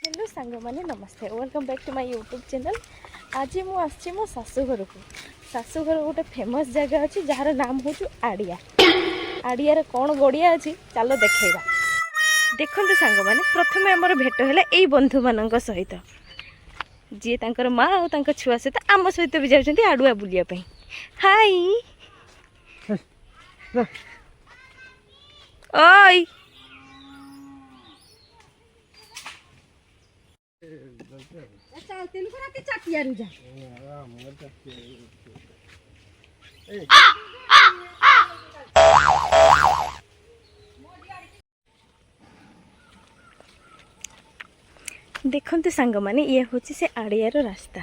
Hello सांग मैंने नमस्ते welcome back to my YouTube channel. आज मुझे मो शाशुघर को शाशुघर गोटे फेमस जगह अच्छी जार नाम हूँ आड़िया। आड़िया कौन गड़िया अच्छी चलो देखा। देखते सांग मैंने प्रथम आमर भेट है यही बंधु मान सहित जी तर माँ और छुआ सहित आम सहित भी जाती आड़ुआ बुलायापी। हाय ओय देखते सांग मैंने ये हूँ से आड़ियार रास्ता।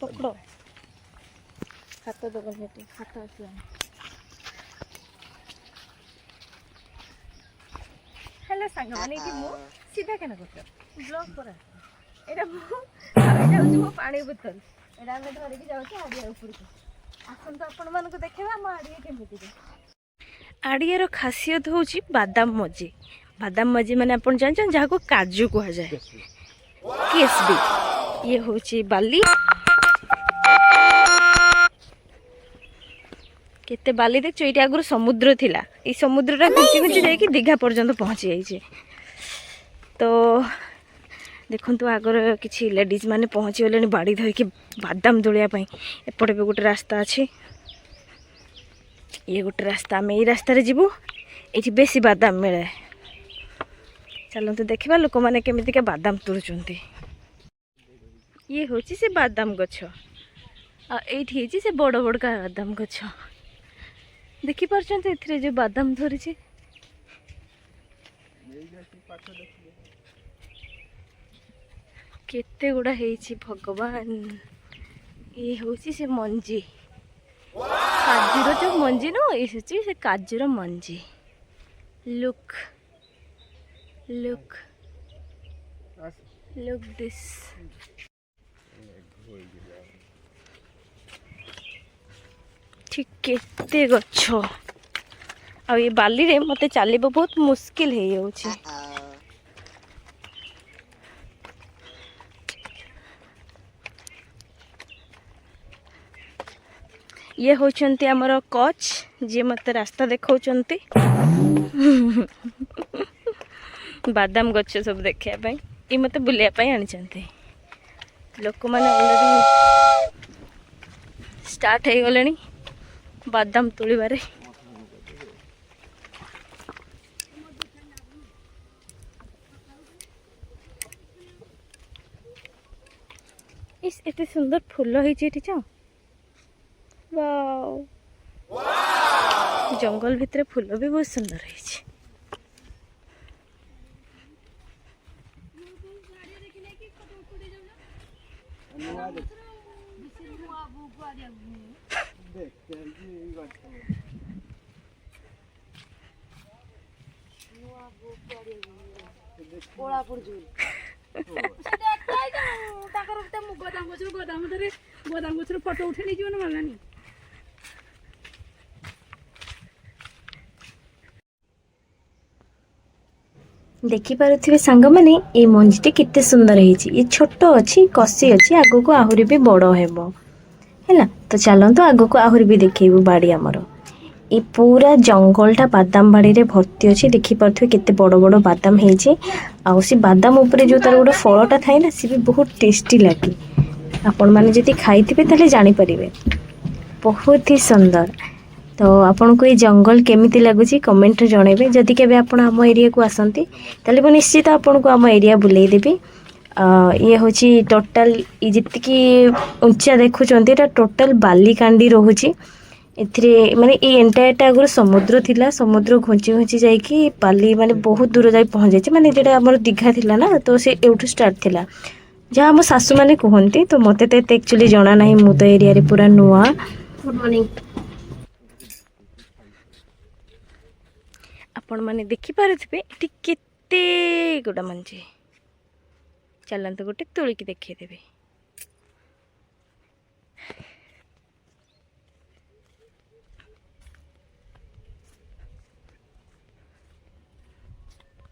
पकड़ो हाथ दब हाथ आस। हेलो सांग मैंने सीधा क्या कर ब्लॉग पर जाऊँ पानी बोतल एटा धरिकी जाऊँ आड़िया ऊपर को आसतु आपण मानक देखा आम आड़िया केमी। आड़ियार खासियत हूँ बादाम मजी। बादाम मजी मैंने आप जानते जहाँ को काजू कह जाए केसबी। ये हूँ बाली केते बाली देख ये आगुरी समुद्र थिला ये समुद्रटा घुंची घुंची जाकि दीघा पर्यंत पहुँची जाइए। तो देखो आगर किसी लेडीज मैंने पहुँची गले बाड़ी धरिकी बादाम तोड़ापी। एपटे भी गोटे रास्ता अच्छी ये गोटे रास्ता आम यही रास्त जीवु ये बेसी बादाम मिले। चलते देखा लोक मैंने केमितिका बादाम तोड़ुंट। ये हूँ से बादाम गछ आठी से बड़ बड़का बादाम गछ देखिपार जो बादाम धरी केते गुड़ा भगवान। ये हूँ से मंजी काजूर जो मंजी न ये से काजूर मंजी। लुक लुक लुक दिस ठीक केते गछ आ ये बाली रे मते चलिबो बहुत मुश्किल है जाउछि। ये होचंती हमर कोच जे मते रास्ता देखाउचंती बादाम गछ सब देखिया पई ये मते बुलिया पई आनिचंती। लोक माने ऑलरेडी स्टार्ट हे गलेनी बादाम तोड़िबारे। इस एते सुंदर फूल होइछि एठी छ। वाओ जंगल भितर फूल भी बहुत सुंदर है। फोटो उठे नहीं देखिपे सांग मैंने ये मंजीटे केते सुंदर है। छोट अच्छी कसी अच्छी आग को आहरी भी बड़ है। तो चलते आग को आहरी भी देखेबू बाड़ी आमर ये पूरा जंगलटा बादाम बाड़ी रे भर्ती अच्छी। देखिपे केते बड़ बड़ बादाम हो बादाम उपरे जो तार गोटे फलटा थाए ना सी भी बहुत टेस्टी लगे। आपण मैंने जदि खाइथिबे ताले जानि परिबे बहुत ही सुंदर। तो आपन को ये जंगल केमिति लगुची कमेंट रे जणेबे। जदि केबे आपण आम एरिया को आसंती ताले मु निश्चित आपन को आम एरिया बुलेई देबी। ये होची टोटल जितकी की ऊंचा देखुचंती एटा टोटल बाली कांडी रहूची। एथिरे माने ए एंटायरटा अगर समुद्र थिला समुद्र घुंची घुंची जाई कि बाली माने बहुत दूर जाई पहुंच जाई। माने जेटा हमर दीघा थिला ना तो से एउठु स्टार्ट थिला जहाँ आम सासू मैंने कहती। तो मते तो एक्चुअली जना ना मु तो एरिया रे पूरा नुआ। गुड मॉर्निंग आपण मैंने देखिपे ये केते गुड़ा मंजी। चलते गोटे तोलिकी देखेदेवी।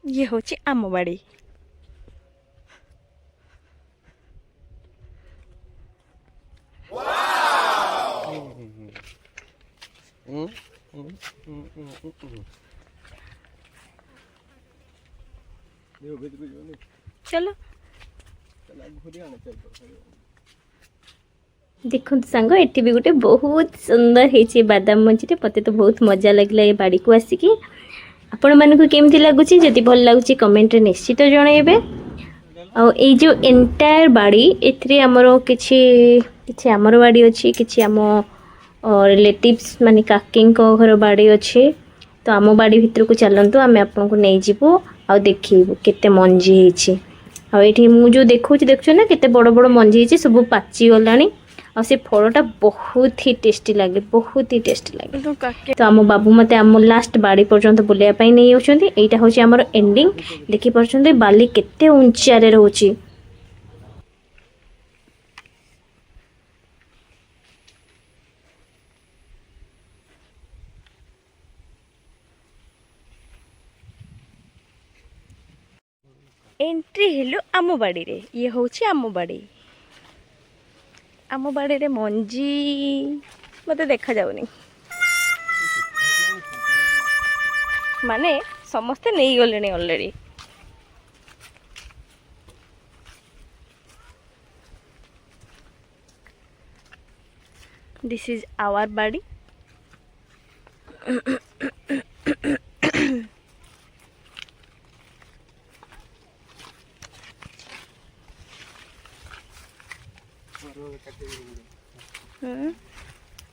ये हूँ आम बाड़ी। चलो देखो सांग एटी भी गोटे बहुत सुंदर है बादाम मझे मत तो बहुत मजा लगे ये बाड़ी को आसिकी। आपण मानक केमती लगुच जदि भल लगुच कमेंट निश्चित जनइबे। आई जो एंटायर बाड़ी एमर कि आमर बाड़ी अच्छी कि आम रिलेटिव्स माने काकी घर बाड़ी अच्छे। तो आम बाड़ी भितर को चलतु आम आपको नहीं जीवु आ देखू केते मंजी है। आठी मुझे देखा देखु ना केते बड़ बड़ मंजी है सब पाची गलानी। और से फलटा बहुत ही टेस्टी लगे बहुत ही टेस्टी लगे। तो आम बाबू मत आम लास्ट बाड़ी पर्यंत बुलाइवाई नहीं जाऊँगी। यहाँ हूँ आम एंडिंग देखिए बाली केते उंचारे रोचे। एंट्री हेलु आम बाड़ी रे। ये हूँ आम बाड़ी। आम बाड़ी रे मंजी मत देखा जाऊनी माने समस्ते नहीं गले ऑलरेडी। दिस इज आवर बाड़ी।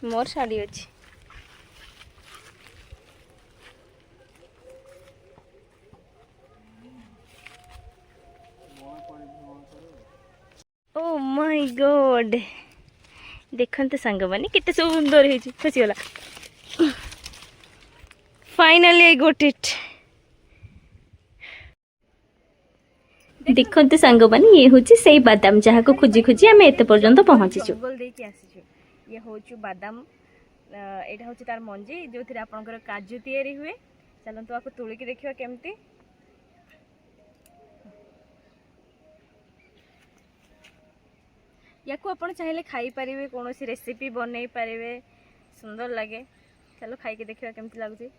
मोर शाड़ी अच्छी। ओ माय गॉड देखते सांग मैंने केते सुंदर है खसीगला। Finally I got it. देखते सांग मैंने ये हूँ से बादाम जहाँ को खोजी खोजी आम एत पर्यंत पहुँचीचु। ये हूँ बादाम यहाँ हूँ तार मंजी जो थी आपंकर काजू तैयारी हुए। चलते आपको तोलिकी देखा केमती। या को आपण चाहिए खाई पारे कौन सी रेसिपी बनई पारे सुंदर लगे। चलो खाई के देखा केमती लगुच।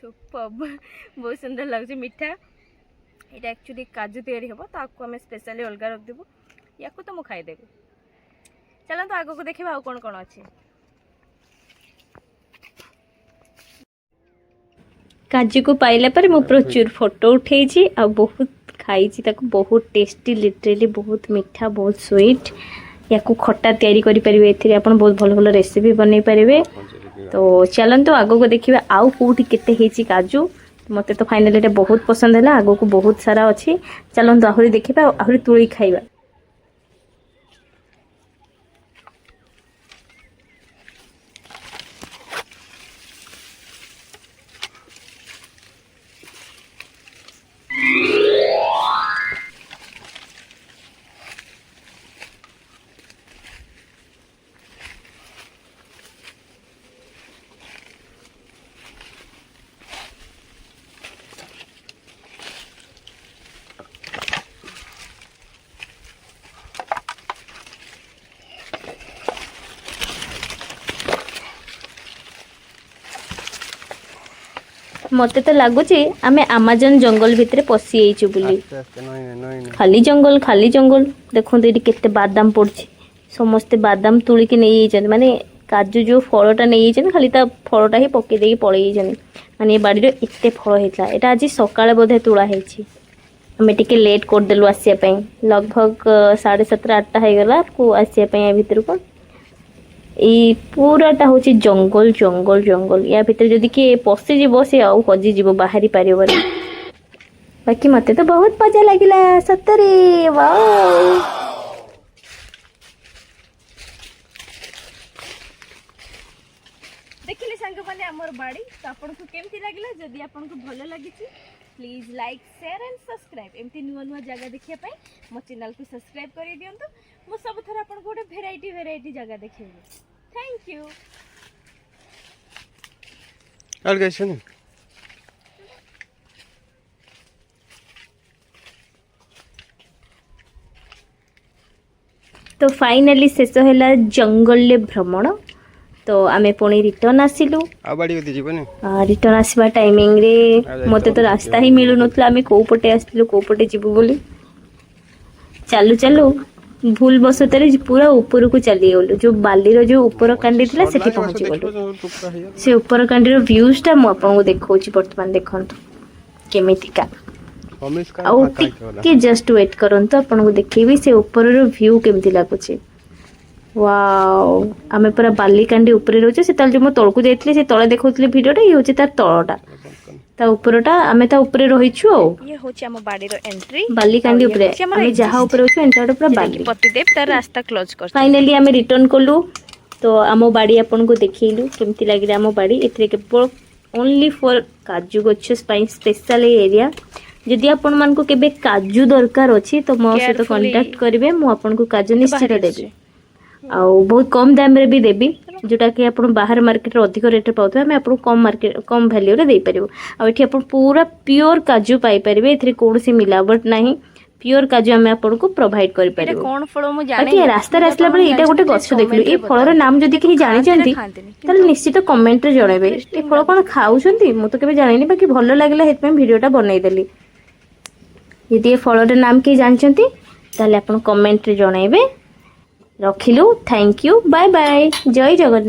सुपर्ब बहुत सुंदर लगुच मीठा। यहाँ एक्चुअली काजू तैयारी हम तो आपको आम स्पेशली अलग रखदेबू। या तो मुझे खाईदेवी। चलते आग को देखा आउ कौन कौन अच्छे। काजू को पाइला पर मु प्रचुर फोटो उठे आ बहुत खाई बहुत टेस्टी लिटरेली बहुत मीठा बहुत स्वीट। या खट्टा तैयारी करें आप बहुत भल भल रेसिपी बनई पारे। तो चलते आग को देखिए आउ कौटी केते काजू। मत तो फाइनली बहुत पसंद है। आग को बहुत सारा अच्छी। चलते आहरी देखा आहरी तुली खाइबा। मत तो लगुच आम आमाजन जंगल भितर पशि बोली। खाली जंगल देखो ये केते बादाम पड़ी। समस्ते बादाम तुलिकी नहीं माने काजू जो फलटा नहीं खाली फलटा ही पकईदे पलि माने बाड़ी एत फल होता है। आज सकाଳେ बोधे तुला आम टे लेट करदेलु आसवाई लगभग 7:30 8टा होगला को आसवाई भितर को। ये पूराटा हूँ जंगल जंगल जंगल। या भीतर जदि किए पशिज सी आउ हजिज बाहरी पार। बाकी मत तो बहुत मजा लगिला सतरे। देखिले सांग मैंने आमर बाड़ी। तो आपको केमती लगिला जदि आपको भल लगी please like share and subscribe. एमती नुआ नुआ जगह देखिए मो चैनल को सब्सक्राइब कर दिंतु। मु सब थर आपको गोटे भेराइटी जगह देखिए। Thank you. और कैसे नहीं तो फाइनाली शेष है जंगल भ्रमण। तो आमे पुणी रिटर्न आसिलु। आ बाड़ी होती जीवन रिटर्न आसवा टाइमिंग रे मते तो रास्ता ही मिलु नथला आमे को पटे आसिलु को पटे जिबु बोली चालू चालू भूल बसतरे पूरा ऊपर को चली गलु जो बालीर जो ऊपर कांडी थिला सेठी पहुंची गलु। से ऊपर कांडीर व्यूज टा मु आपन को देखौची वर्तमान देखंतु केमितिका आउ टिके जस्ट वेट करंतु आपन को देखैबी से ऊपर रो व्यू केमति लागुची। वाओ आमे पूरा बाली कांडी ऊपर रहउचे से तल जो मो तळकु जाइतले से तळे देखौतले वीडियोटा ये होचे तार तळटा ता ऊपरटा आमे ता ऊपर रहिछु। ये होचे हम बाडीर एंट्री बाली कांडी ऊपर आमे जहा ऊपर होछु एंटाडा पूरा बाली पतिदेव तार रास्ता क्लोज कर। फाइनली आमे रिटर्न कलु। तो आमो बाडी आपन को देखैलु केमति लागिला आमो बाडी एथरे केवल ओनली फॉर काजू गच्छस पाई स्पेशल एरिया। जदि आपण मान को केबे काजू दरकार अछि तो मो से तो कांटेक्ट करिवे मु आपन को काजू निश्चित देबी आ बहुत कम दाम रे भी देबी जोटा कि आपण बाहर मार्केट रे अधिक रेट पाउथबे हम आपण कम मार्केट कम वैल्यू रे दे परिबो। आ एठी आपण पूरा प्योर काजू पाई परिबे एथरे कोनसी मिलावट नाही प्योर काजू हम आपण को प्रोवाइड करि परिबो। कोन फळ मु जाने बाकी रास्ता रास्ता बळे एटा गोटे गछ देखलु ए फळर नाम जदि केही जानि चंती तले निश्चित कमेंट रे जणाइबे ए फळ कोन खाउछंती मु तो केबे जानिनी बाकी भलो लागला हेतमे वीडियोटा बनाई देली। यदि ए फळर नाम केही जानचंती ताले आपण कमेंट रे जणाइबे। रखिलु थैंक यू बाय बाय जय जगन्नाथ।